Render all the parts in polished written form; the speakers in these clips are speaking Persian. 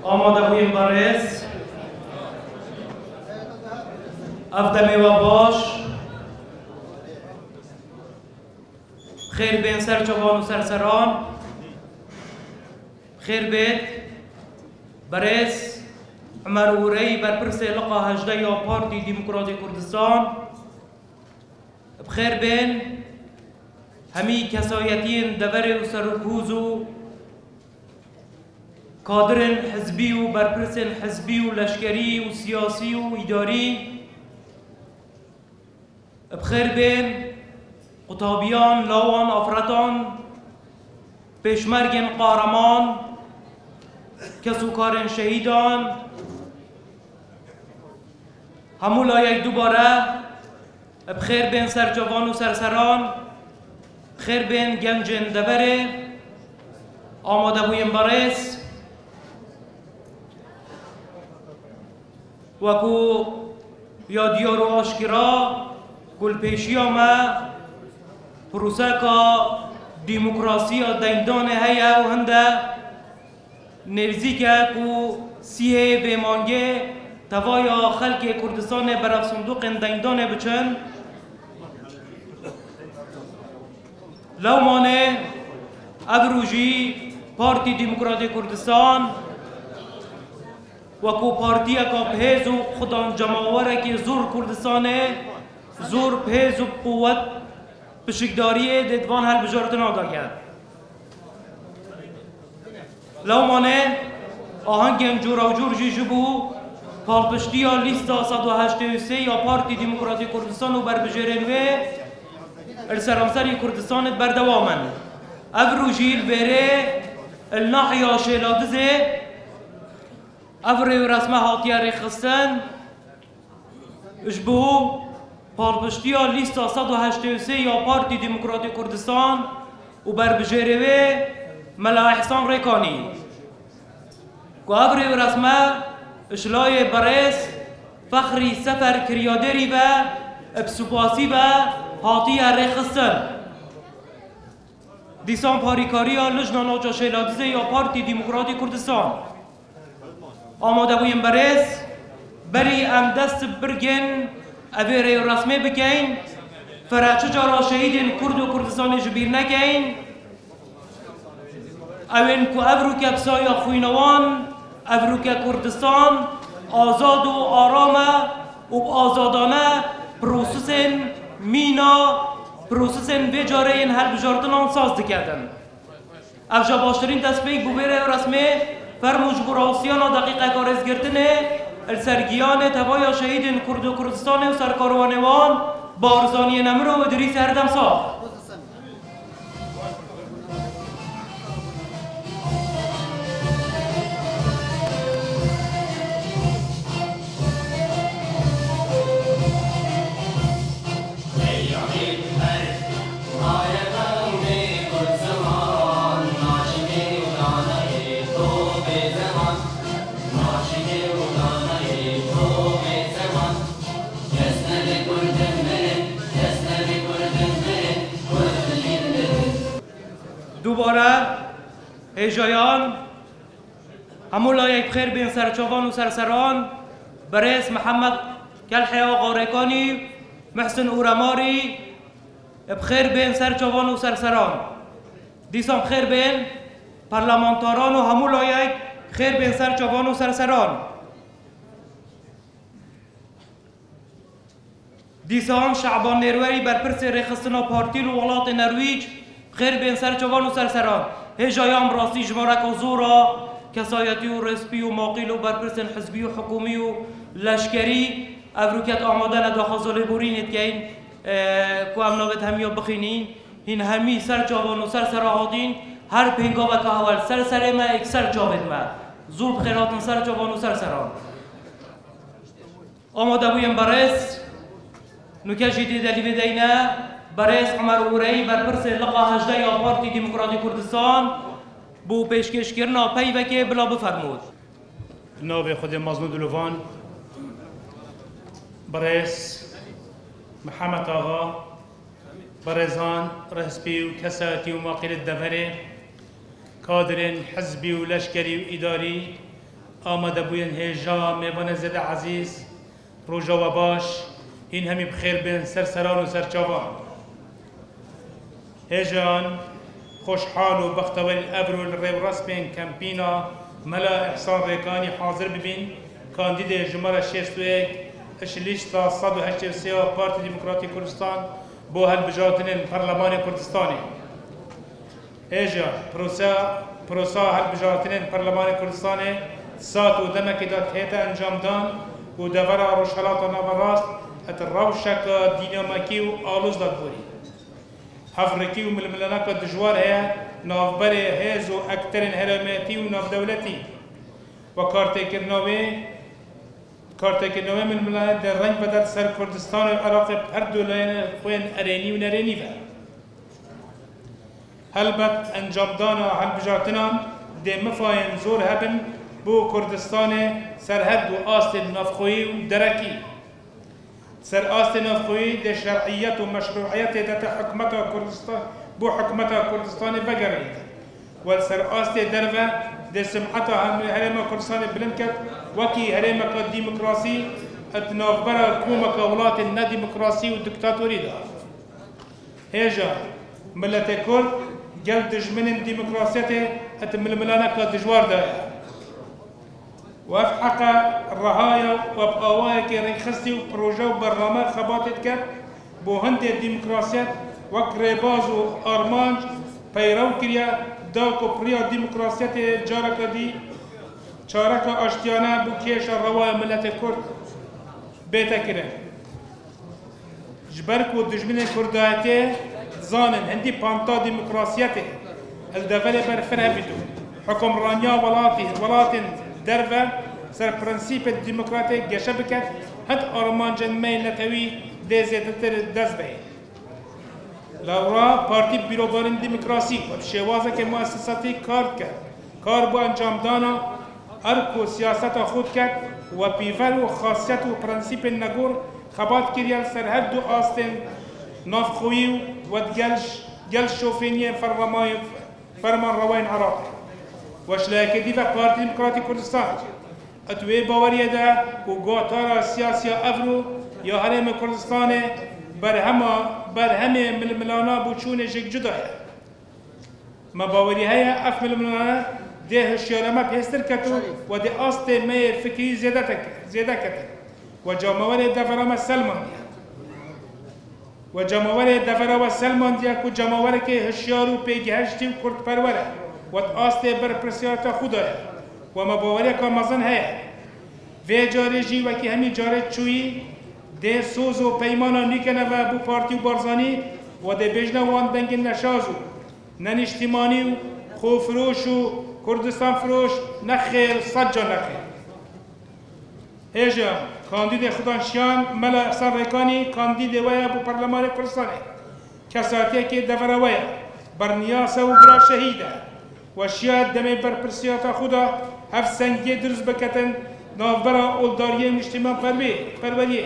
آماده بویم بارز افدمی و باش خیر بین سر جوان و سرسران خیر بید برز عمر اوری برپرس لقا 18 یا پارتی دموکراتی کردستان بخیر بین همی کسایتین دور و سرکوز و کادرن حزبی و برپرسن حزبی و لشکری و سیاسی و اداری بخیر بین قطابیان لاوان افراتان پیشمرگن قهرمان کسوکارن شهیدان همولا یک دوباره بخیر بین سرجوان و سرسران خیر بین گنجن دبره آماده بویم بارز وکو یا دیار و آشکرا گل پیشی ما پروسه کا دموکراسی دیندان هیا و هنده نوزی که کو سیه بیمانگه توایا خلق کردستان برف صندوق دیندان بچن لو مانه ابروجی پارتی دموکراتی کردستان وکو پارتی کا پهیز و خودان جماوره که زور کردستانه زور پهیز و قوت بشکداری دیدوان هل بجارتن آگاه کرد لو مانه آهنگم جورا و جور جیجو بو پالپشتی ها لیستا 183 یا پارتی دموکراتی کردستان و بربجرنوه السرانسری کردستان بردوامن افروجی البره الناحیه شیلادزه افری و رسمه هاتیه رخستن اشبهو پالپشتی ها لیستا 183 یا پارتی دموکراتی کردستان و بربجرنوه ملا احسان ریکانی که افری و رسمه اشلای برس فخری سفر کریادری و بسپاسی و هاتی رخصن دیسان پاریکاری ها لجنان آجا شیلادزه یا پارتی دموکراتی کردستان آماده بویم برس بری ام دست برگن اویره رسمه بکین فرچه جارا شهیدین کرد و کردستان جبیر نکین اوین که افرو کبسای خوینوان افرو که کردستان آزاد و آرامه و آزادانه پروسسن مینا پروسسن بجاره این هر بجارتن آن ساز دکردن افجا باشترین دست پیک بویره رسمه فرموش براسیان و دقیقه کارز گرتنه السرگیان تبایا شهیدین کرد و کردستان و سرکاروانوان بارزانی نمرو و دریس هردم ساخ دوباره هجایان همولا یک بخیر بین سرچوان و سرسران برئیس محمد کلحی آقا ریکانی محسن اورماری بخیر بین سرچوان و سرسران دیسان بخیر بین پارلمانتاران و همولا یک خیر بین سرچوان و سرسران دیسان شعبان نروری برپرس رخصتنا پارتی و ولات نرویج خیر بین سرچوان و سرسران هجایان راستی جمارک و زورا کسایتی و رسپی و ماقیل و برپرسن حزبی و حکومی و لشکری افروکت آماده نداخازاله بورینید که این که هم نوید همی بخینین این همی سرچوان و سرسراهاتین هر پینگا و که اول سرسره ما ایک سرچاوید ما زور بخیراتن سرچوان و سرسران آماده بویم برس نکشی دیدلی بدینه برئیس عمر اوری برپرس لقا 18 یا پارتی دموکراتی کردستان بو پیشکش کرنا پیوکه بلا بفرمود ناو خود مزنود لوان برئیس محمد آقا برزان رهسبي وكساتي وماقيل الدفري كادر حزبي ولشكري وإداري آمده بوین هیجا میوان زد عزیز روژا و باش این همی بخیر بین سرسران و سرچاوان هیجان خوشحال و بختوال الابر و الریو راست بین کمپینا ملا احسان ریکانی حاضر ببین کاندید جمهور 61 اشلیشتا 183 پارتی دموکراتی کردستان بو هلبجاتن پارلمان کردستانی هیجا پروسا هلبجاتن پارلمان کردستانی سات و دمکی داد هیتا انجام دان و دورا روشحالات و نابراست ات روشک دینامکی و آلوز داد بوری هفرکی و ململانک دجوار هیا نافبر هیز و اکترین هرماتی و ناف دولتی و کارتکرنوی ململانک در رنگ بدد سر کردستان و عراق هر دولین خوین ارینی و نرینی و هلبت انجام دانا هلبجاتنان ده مفاین زور هبن بو کردستان سرحد و آست نافخویی و درکی سر آست نافخویی ده شرعیت و مشروعیت ده حکمت کردستان بو حکمت کردستان بگرید و سر آست دروه ده سمحت هرم کردستان بلند کرد وکی هرم ديمقراسی اتنافبر کومک ولات نديمقراسی و دکتاتوری ده هیجا ملت کرد گل دجمن ديمقراسیت اتململانک دجوار ده وفي حق الرهاية وبقوايا كريخستي وبروجا وبرنامج خباتت كر بو هندي الديمقراطيات وكريباز وارمانج بيرو كريا داكو بريا ديمقراطيات جارك دي شارك اشتيانا بو كيش الرواية ملت كرد بيتا كرن جبركو دجمن كرداتي زانن هندي بانتا ديمقراطياتي الدفلبر فرهبتو حكم رانيا ولاتن درفه سر پرنسیپ دموکراتیک گشه بکد هد آرمانجن میل نتوی دیزیدتر دست به لورا پارتی بیروبارین دموکراسی و بشوازه که مؤسساتی کار کرد کار با انجام دانا ارکو سیاست خود کرد و پیور و خاصیت و پرنسیپ نگور خبات کریال سر هر دو آستین نافخوی و گل شوفینی فرمان روین عراق وشلاك ديفا بارتي ديمقراطي كردستان اتوي باوريه دا وغوتارا سياسيه افرو يا هرم كردستان برهمه ململانا بوچون جك جدا ما باوريه هيا اف ململانا ده هشيارما بيستر كتو ودي است مي فكري زياده كت وجماور دفرما سلمان وجماور دفرما سلمان ديا كو جماور كي هشيارو بيجهشتي كرد پروره وات آسته بر پرسیارتا خدایا و مباوری که مزن هیا و جاره جی و که همی جاره چوی ده سوز و پیمانا نیکنه و بو پارتی و بارزانی و ده بجنه وان دنگ نشازو ننشتیمانی و خوفروش و کردستان فروش نخیر صجا نخیر هیجا کاندید خدانشیان ملا احسان ریکانی کاندید ویا بو پرلمان کردستانه کساتی که دفره ویا برنیاسه و برا شهیده و شاید دمی بر پرسیات خدا هفت سنگی درست بکتن نافبرا اولداریه نشتیمان پروریه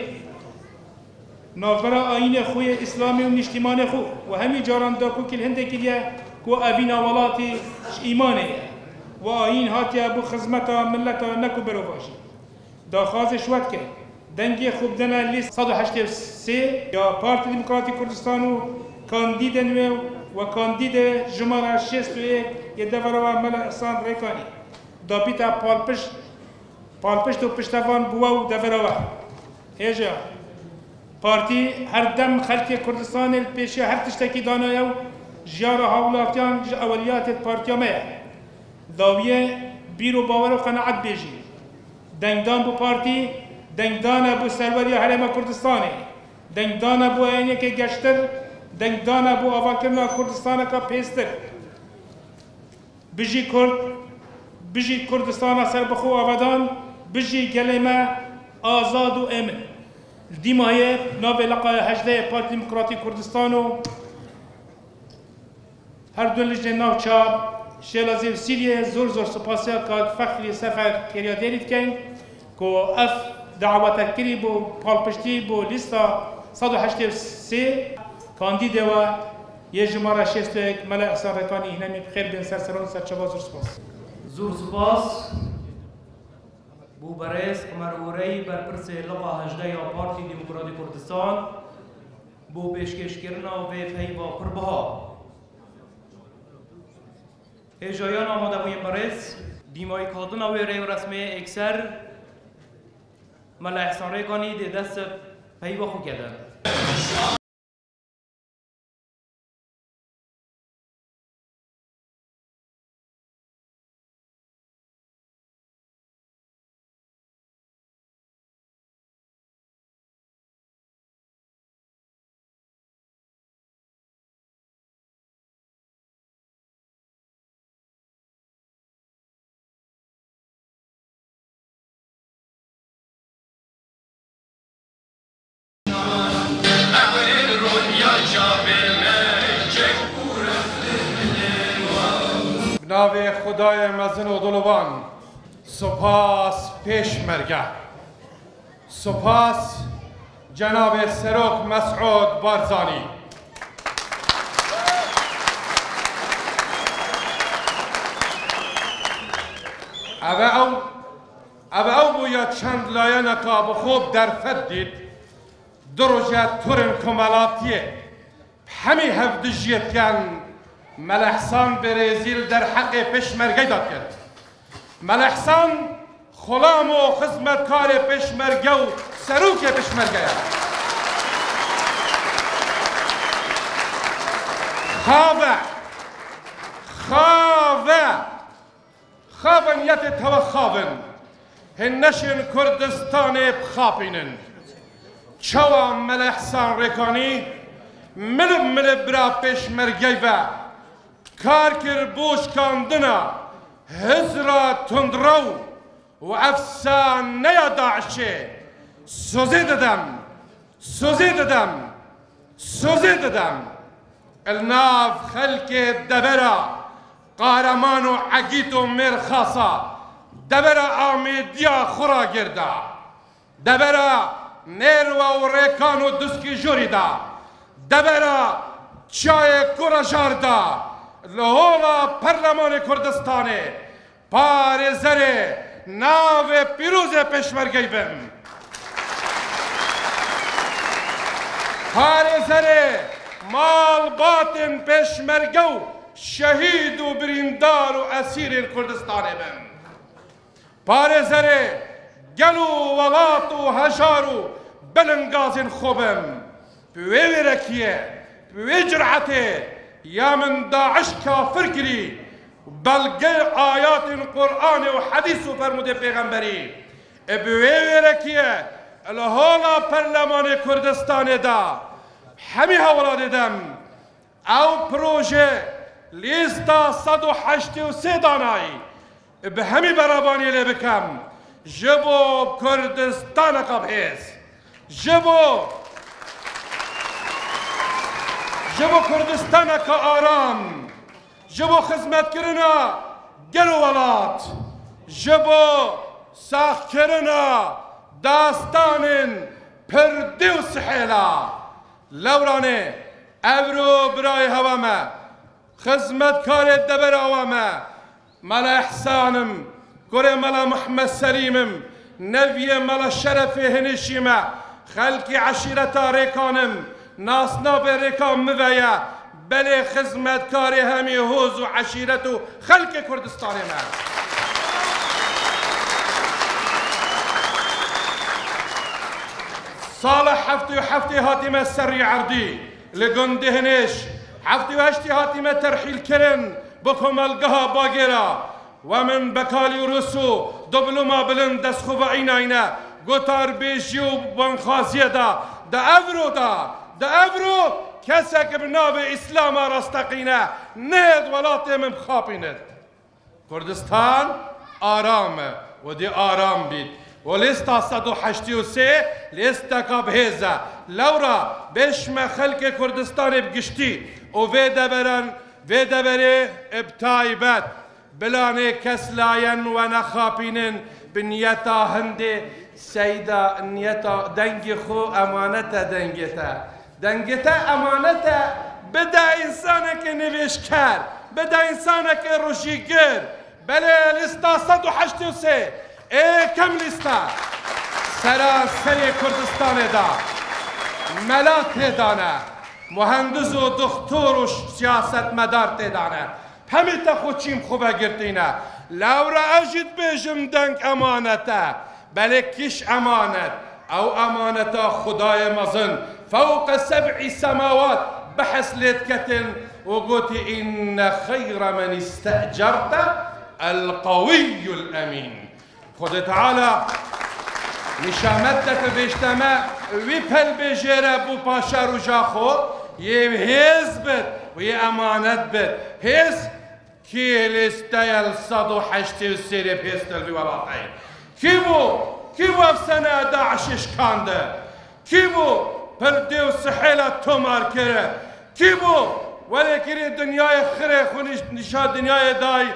نافبرا آین خوی اسلامی و نشتیمان خو و همی جاران دا کو کل هنده کلیه کو اوینا ولاتی ایمانه و آین هاتی ابو خزمتا ملتا نکو برو باشی دا خازش ود که دنگی خوب دنه لیست 183 یا پارتی دموکراتی کردستان و کاندید نوی و کاندید جمهور 61 یه دورا ملا احسان ریکانی دا بیتا پالپشت و پشتوان بوا و دورا هیجا پارتی هر دم خلق کردستان پیشی هر تشتکی دانایو جیار حولاتیان اولیات پارتیا میا داویه بیرو باور و قناعت بیجی دنگدان بو پارتی دنگدان بو سروری حرم کردستانه دنگدان بو اینه که گشتر دنگدان بو آواکرنا کردستان کا پیستر بجی کردستان سر بخو آبادان بجی گلمه آزاد و امن دیمایه ناو لقای 18 پارتی دموکراتی کردستان و هر دو لجنه ناو چاب شیلازی و سیریه زور سپاسیا که فخری سفر کریا دیرید کن که اف دعوت کری بو پالپشتی بو لیستا 183 کاندیده و یه جمعه 61 ملا احسان ریکانی هنمی بخیر بین سرسران سرچواز زور سپاس زور سپاس بو برس مروری برپرس لقا 18 یا پارتی دموکراتی کردستان بو پیشکش کرنا و پیوا پربها هجایان آماده بوی برس دیمای کادن و ریو رسمی اکثر ملا احسان ریکانی دی دست پیوا خو کردن ناو خدای مزن و دلوان سپاس پیشمرگه سپاس جناب سروک مسعود بارزانی او بویا چند لایه نقاب خوب در فدید درجه تورن کمالاتیه همی هفدجیت کن ملحسان برزیل در حق پشمرگه داد کرد ملحسان خلام و خدمتکار پشمرگه و سروک پشمرگه خاون یت تو خاون هنشین کردستان بخاپینن چوا ملحسان رکانی مل برا پشمرگه و کار کر بوش کاندنا هزرا تندرو و افسان نیا داعشه سوزی ددم الناف خلق دبرا قارمان و عقیت و مرخاصا دبرا آمیدیا خورا گردا دبرا نیروا و ریکان و دسکی جوری دا دبرا چای کورا دا لهولا پرلمان کردستانه پارزره ناو پیروز پشمرگی بم پارزره مال باطن پشمرگو شهید و بریندار و اسیر کردستانه بم پارزره گلو ولات و هجار و بلنگازن خوبم بوی رکیه بوی جرعته یا من داعش کافر کری بلکه آیات قرآن و حدیث و فرموده پیغمبری ابوی رکیه الهولا پرلمان کردستان دا همی حوالا دیدم او پروژه لیستا 183 دانایی به همی برابانی لی بکم جبو کردستان قبهیز جبو کردستان که آرام جبو خدمت کرنا گل و ولات جبو ساخت کرنا داستان پرده و سحیلا لورانه ابرو برای هوامه خدمت کار دبر هوامه ملا احسانم گره ملا محمد سلیمم نوی ملا شرف هنشیمه خلقی عشیرتا ریکانم ناسنا به ریکان مویا بله خدمتکار همی حوز و عشیرت و خلق کردستان من سال 77 هاتیمه سری عردی لگنده هنش 78 هاتیمه ترحیل کرن بکمالگاه باگیرا و من بکالی و رسو دبلوما بلند دست خوبا ایناینا گوتار بیشی و بانخوازیه دا افرو کسی که به نام اسلام راستقینه نهد ولاته من بخاپیند کردستان آرامه و دی آرام بید و لیستا 183 لیستا که بهیزه لورا بشم خلق کردستان بگشتی و وی دبره ابتایبت بلانه کس لاین و نخاپینن بنیتا هنده سیدا نیتا دنگی خو امانتا دنگتا امانتا بده انسانه که نوشکر بده انسانه که روشیگر بله لیستا 183 ای کم لیستا سراسر کردستان دا ملات دانه مهندس و دکتر و سیاست مدار دانه همه تا خوچیم خوبه گرتینه لورا اجد بیجم دنگ امانته بله کش امانت او امانتا خدای مزن فوق 7 سماوات بحث لتكتن وقلت إن خير من استأجرت القوي الأمين خد تعالى نشامتك بيجتمع ويبهل بجيرة بو باشا رجاخو يهز بد وي أمانت بد هز كي لستيل صدو حشتي وسيري بيستل في ولاحين كيبو افسنة داعشش كانده كيبو پردی و سحیلت تومار کرده کیبو ولی کری دنیای خره خونش نشاد دنیای دای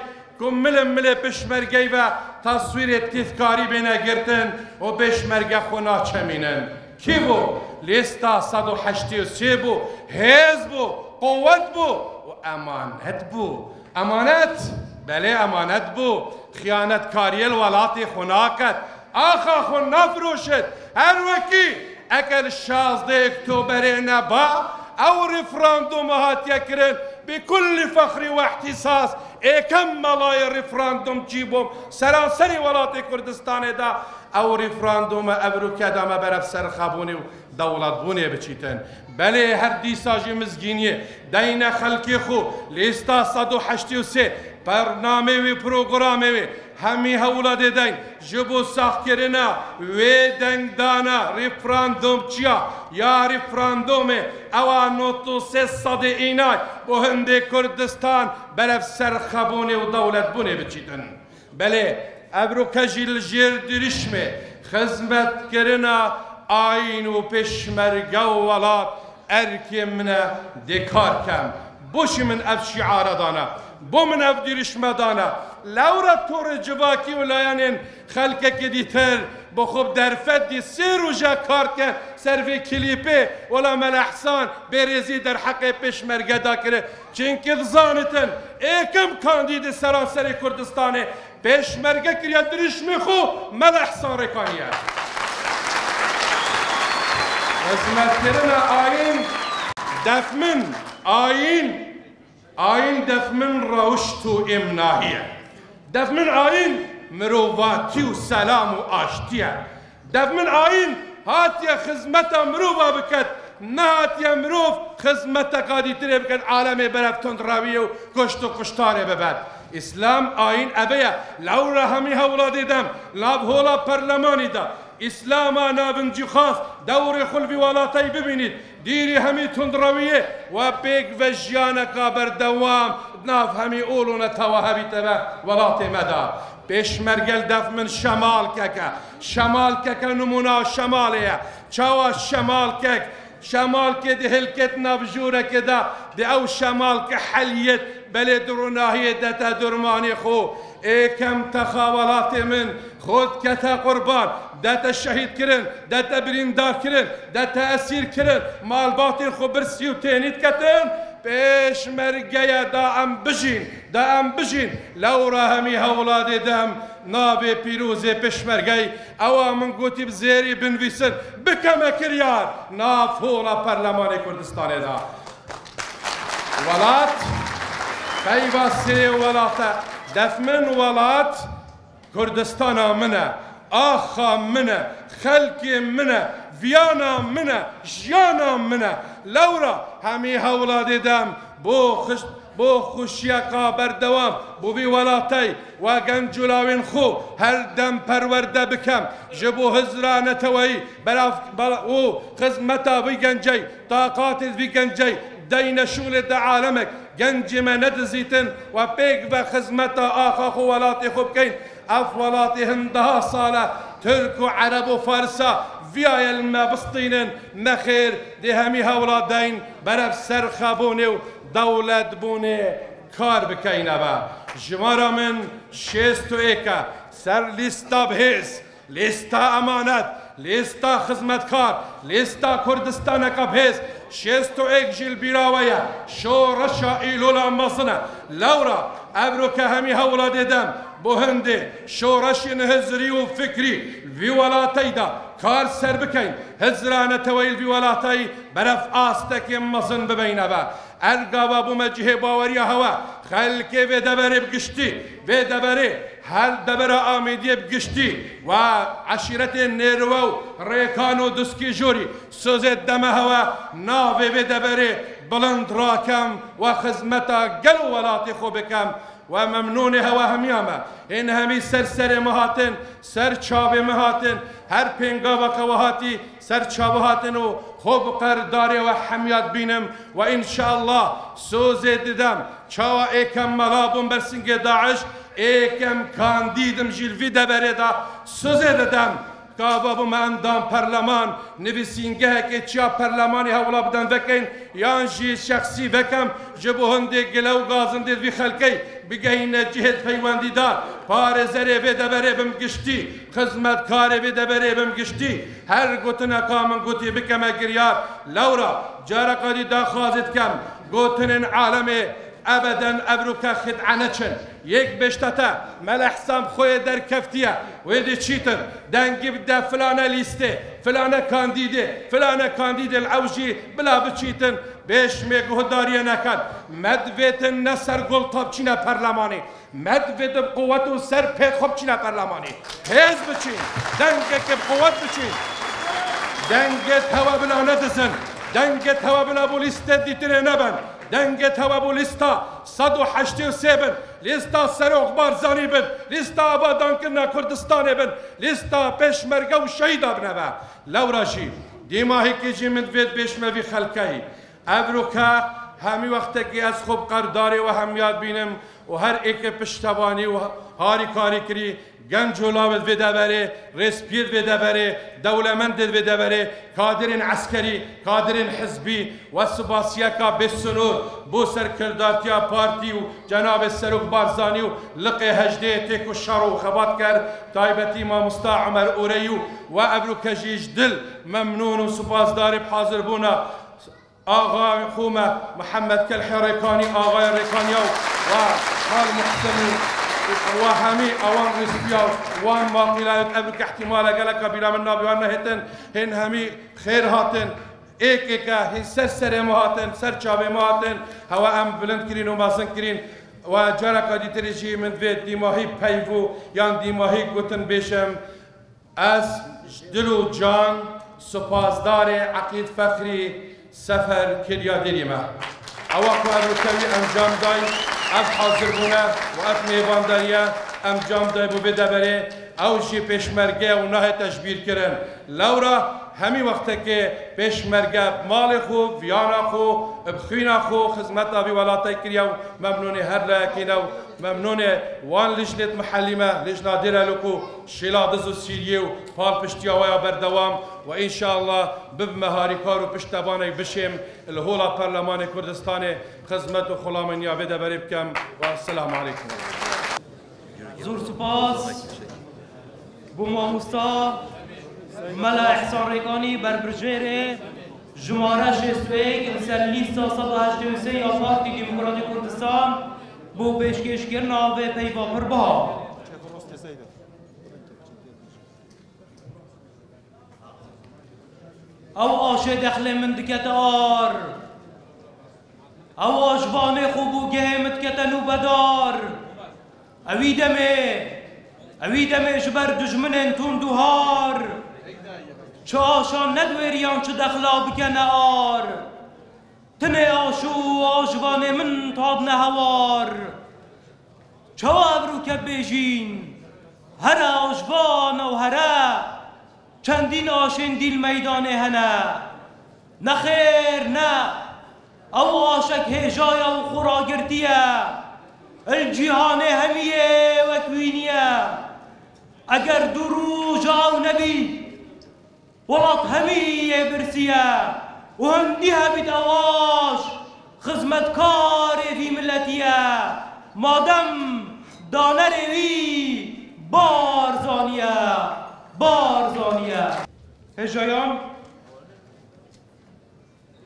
کم مل پشمرگی و تصویر تذکاری بینه گرتن و پشمرگه خونا چمینن کیبو لیستا 183 بو هز بو قوت بو و امانت بو امانت بله امانت بو خیانت کاری الولاتی خونا کد آخا خون نفروشد هر وکی اگر 16 اکتبر نبا او رفراندوم هات يكرن بكل فخر واحتساس كم ملاي رفراندوم جيبوم سراسري ولات كردستان دا او رفراندوم ابروكا دا ما برف سرخابوني دولت بوني بچيتن بله هر دیساجی مزگینیه دین خلقی خو لیستا 183 برنامه و پروگرامه و همی هولاد دین جبو ساخت کرنا و دنگ دانا رفراندوم چیا یا رفراندوم اوا نوتو 300 اینای و هنده کردستان برف سرخبونه و دولت بونه بچیدن بله ابروکا جیل جیر درشمه خدمت کرنا آین و پشمرگه و ولات ارکی من دکار کم بوش من اف شعار دانا بو من اف دیرشمه دانا لورا طور جواکی و لایانین خلقه که دیتر با خوب در فدی 3 روزه کار کن سروی کلیپه ولا ملحسان بریزی در حق پشمرگه دا کره چنکه زانتن ایکم کاندید سراسر کردستانه پشمرگه کریا دیرشمه خو ملحسان رکانیه خدمت کردن آین دفمن آین دفمن روشت و امناهیه دفمن آین مروواتی و سلام و آشتیه دفمن آین هاتیا خدمت مرووا بکد نه هاتیا مروف خدمت قادی تره بکد عالم برفتند راویه و کشت و کشتاره ببد اسلام آین ابیا لورا همی هولا دیدم لاب هولا پرلمانی دا اسلاما نابنجی خاص دور خلفی والاتی ببینید دیری همی تندرویه و بیگ و جیانکا بردوام ناف همی اولون تواهبی تبا ولات مدا پشمرگل دف من شمال ککا نمونا شمالیه چاوا شمال که ده هلکت نبجوره که ده او شمال که حلیت بله دروناهی دتا درمانی خو کم تخاولات من خود کتا قربان دتا شهید کرن دتا بریندار کرن دتا اسیر کرن مالباتی خو برسی و تینید کتن پشمرگه دا ام بجین لورا همی هولاد دم نابه پیروز پشمرگه او من گوتی بزیری بنویسن بکم کریار ناف هولا پرلمان کردستان دا ولات پیواسته ولات دفمن ولات کردستان منه آخا منه خلقی منه ویانا منه جیانا منه لورا همی هولاد دم بو خوشیقا بردوام بو وی ولاتی و گنجولاوین خو هر دم پرورده بکم جبو هزرانتوی او خدمتا وی گنجی طاقات وی گنجی دین شول دا عالمك گنج ما ندزيتن و بيك و خدمتا آخا خو ولاتي خوب كين اف ولاتي هندها صالة ترك و عرب و فارسا ويا المبسطين نخير دي همي هولادين برف سرخبوني و دولت بوني كار بكين ابا جمارا من شيستو ايكا سر لستا بهز لستا امانت لستا خدمتکار لستا کردستان کا بهز شستو ایک جیل بیراویا شو رشا ایلولا مصنع لورا ابرو که همی هولا دیدم بهنده شورش هزری و فکری وی ولاتی دا کار سر بکن هزرانه تویل وی ولاتی برف آستک مزن ببینه با ارگاوا بو مجه باوری هوا خلق و دبره بگشتی و دبره هر دبره آمیدی بگشتی و عشیرت نیرو و ریکان و دسکی جوری سوزد دم هوا ناوی و دبره بلند راکم و خدمتا گل ولاتی خوب کم و ممنون هوا همیامه این همی سر مهاتن سر چاو مهاتن هر پنگا و قواهاتی سر چاو هاتن و خوب قرداری و حمیات بینم و انشاءالله سوز دیدم چاوا ایکم مغابون برسنگ داعش ایکم کاندیدم جلوی دبره دا سوز دیدم کابابو من دام پرلمان نویسینگه که چیا پرلمانی هولا بدن وکین یان جی شخصی وکم جبو هنده گلو گازنده وی خلقی بگهین جهت پیوندی دار پار زره و دبره بم گشتی خدمت کار و دبره بم گشتی هر گوتن کامن گوتی بکم گریار لورا جارقادی دا خوازد کم گوتن عالم ابدا ابروکا خدعه چن یک بشتتا ملحسام خوی در کفتیه ویدی چیتن دنگی بده فلانه لیسته فلانه کاندیده العوجی بلا بچیتن بیش میگو داریه نکن مدویتن نسر گل تاب چینه پرلمانی مدویت بقوت و سر پید خوب چینه پرلمانی هیز بچین دنگی که بقوت بچین دنگی توا بلا ندزن دنگی توا بلا بو لیسته دیتنه نبن دنگ توابو لیستا 183 بن لیستا سروغ بارزانی بن لیستا آبادان کرنا کردستان بن لیستا پشمرگه و شهیدا بنبه لوراشی دیماهی که جی من وید بیشموی خلقی ابروکا همی وقت که از خوب قرداری و همیاد بینم و هر ایک پشتوانی و هاری کاری کری گنج و لاوت ویده بره رسپیر ویده بره دولمند ویده بره کادرین عسکری کادرین حزبی و سباسیکا بسنور بو سرکرداتیا پارتی و جناب سروق بارزانی و لقی هجده تیک و شر و خبات کرد تایبتی ما مستا عمر اوریو و ابرو کجیج دل ممنون و سپاسداری بحاضر بونا آقای خومه محمد کلحی ریکانی آقای ریکانیو و خال محسنی و همی اوان رسپیا وان واقعیت ابروک احتمال گلک بیرام النابی وان نهتن هن همی خیر هاتن ایک هن سر مهاتن سر چاوه مهاتن هوا ام بلند کرین و ماسن کرین و جارا کدی تریجی من وید دیماهی پیو یان دیماهی گوتن بیشم از دل و جان سپاسدار عقید فخری سفر کریا دیریمه اواکو ابروکوی انجام دای از حاضر بونه و از میوانداریه انجام دای بو بده بره او جی پیشمرگه و نه تشبیر کرن لورا همی وقت که پیشمرگه مال خو ویانا خو بخوینا خو خدمت آبی ولاتای کریا و ممنون هر لکینا و ممنون وان لجنت محلیمه لجنه دیره لکو شیلادز و سیریه و پال پشتی آوایا بردوام و انشاءالله بب مهاری کار و پشتبانه بشیم الهولا پرلمان کردستان خدمت و خلامنیا بده بری بکم و السلام علیکم زور سپاس بو ماموستا ملا احسان ریکانی بر برجره جماره 61 سر لیستا 183 یا پارتی دموکراتی کردستان بو پیشکش کرنا و پیوا پربا او آشه دخل من دکت آر او آشوانه خوبو گهمت کتنو بدار اویدمه جبر دجمنن تون دوهار چه آشان ندویریان چه دخلا بکنه آر تنه آشو آشوانه من تاب نهوار چه ابرو که بیجین هر آشوان و هره چندین آشین دیل میدانه هنه نخیر نه او آشک هجای و خوراگردیه الجهان همیه و کوینیه اگر درو جاو نبی ولات همیه برسیه و هندی هبید اواش خدمتکار فی ملتیه مادم دانه روی بارزانیه هجایان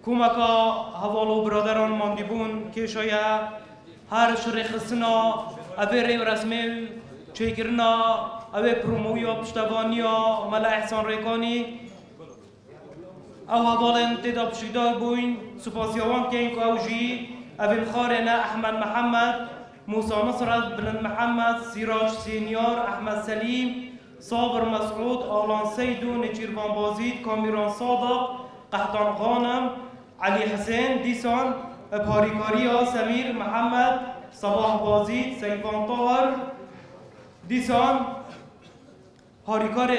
کمکا حوالو برادران ماندیبون که شاید هر شرخ سنا ابره و رسمه چیکرنا اوه پرومویا پشتوانیا ملا احسان ریکانی او حوالن تدا بشیدار بوین سپاسیوان که این که او جی اوه خارنا احمد محمد موسى نصرت بن محمد سراج سينيور احمد سليم صابر مسعود آلان سيدو نجيربان بازيد كاميران صادق قحطان غانم علي حسين ديسان باريكاريا سمير محمد صباح بازيد سيفان طاهر ديسان هاريكار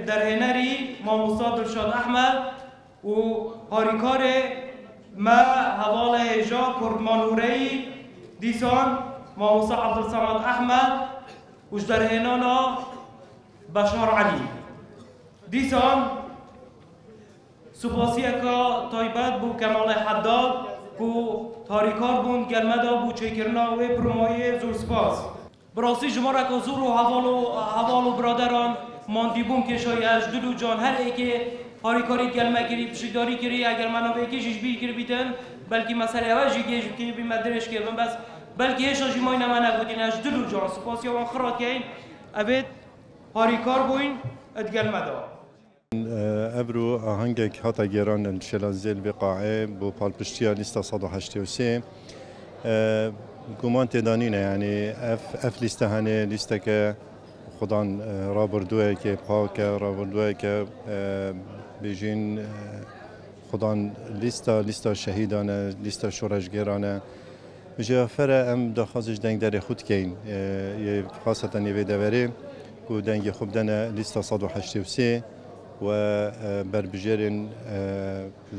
درهنري ماموسا دلشاد احمد و هاريكار ما حوال هجا كردمانوري دیسان ماموسا عبدالصمد احمد وجدرهنانا بشار علی دیسان سپاسیکا تایبت بو کمال حداد کو تاریکار بون گلمدا بو چیکرنا و پرومای زور سپاس براسی جمارا که زور و حوال و برادران ماندی بون که شایش دلو جان هر ایک هاریکاری گلمه گیری پشیداری گیری اگر منو به یکیش بیر گیر بیتن بلکه مسئله اوجی گیش که بی مدرش که بس بلکه هیچ جی ماین من نگودین اش دلو جان سپاسی و خرات کین ابد هاریکار بوین ادگل مدا ابرو آهنگ هاتا گیران شلازیل بقاعه بو پالپشتیا لیستا 183 گمان تدانینه یعنی اف لیسته هنه لیسته که خدان رابردوه که پاک رابردوه که بیجین خدان لیستا شهیدانه لیستا شورشگرانه بجا فره ام دخوازش دنگ در خود کین خاصتا یه دوره کو دنگ خوب دنه لیستا 183 و بربجرین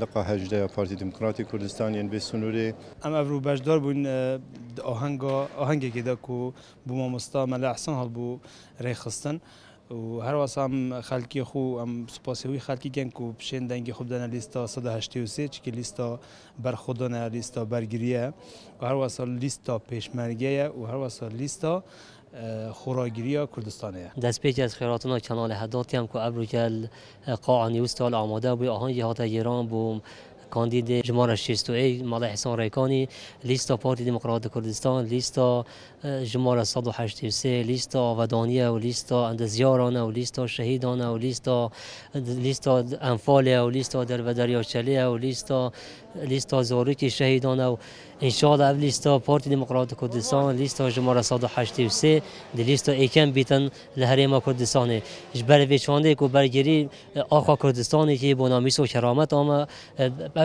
لقا هجده پارتی دموکراتی کردستان یعنی به سنوری ام افرو بجدار بون آهنگی که دا کو بو مامستا ملا احسان هل بو ریخستن و هر واسم خلکی خو ام سپاسیوی خلکی کن کو بشین دنگی خوب دنه لیستا 183 چی لیستا برخودانه لیستا برگریه و هر واسم لیستا پیشمرگیه و هر واسم لیستا خوراگیری کردستانه. دست پیچ از خیراتنا کانال حداتی هم که ابرو کل قاع نیوستال آماده بوی آهنگ هات ایران بو کاندید جمهور 61 مالا احسان ریکانی لیستا پارتی دموکرات کردستان لیستا جمهور 183 لیستا آودانیه و لیستا اندزیارانه و لیستا شهیدانه و لیستا انفاله و لیستا دریاچلیه و لیستا زاروکی شهیدانه و انشاءالله اول لیستا پارتی دموکرات کردستان لیستا جمهور 183 دی لیستا ایکم بیتن لحریم کردستانه جبر ویچانده کو برگیری آخا کردستانی که بنامیس و کرامت آمه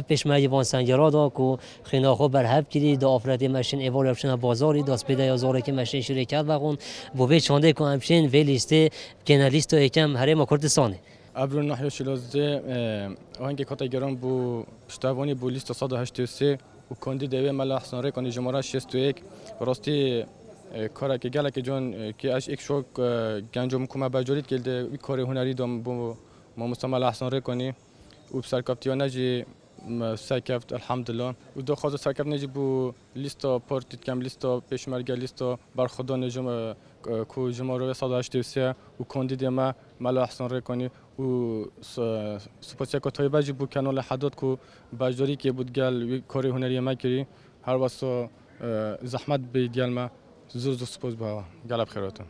پیشمرگی وان سنجرادا کو خینا خو برهب کردی دا افرادی ماشین ایوال اپشن بازاری داست پیدا یا زاره که ماشین شرکت وقون بو ویچانده کو همشین وی لیسته کنه لیستا ایکم حریم کردستانه ابرو نحیو شلازده آهنگ کاتگران بو پشتوانی بو لیست 183 و کاندید اوی ملا احسان ریکانی جمهور 61 راستی کاری که گله که جان که اش یک شوک گنجم کومه بجارید گلده وی کار هنری دام بو ماموستا ملا احسان ریکانی و سرکافتیا نجی سرکافت الحمدلله و دو خواست سرکافت نجی بو لیستا پارتیت کم لیستا پیشمرگی لیستا برخودان کو جمهور 183 و کاندید ما ملا احسان ریکانی و سپاسی که تایبه جی بو کانال حداد کو بجاری که بود گل کاری هنری ما کری هر واسه زحمت به گل ما زور سپاس با گل بخیراتون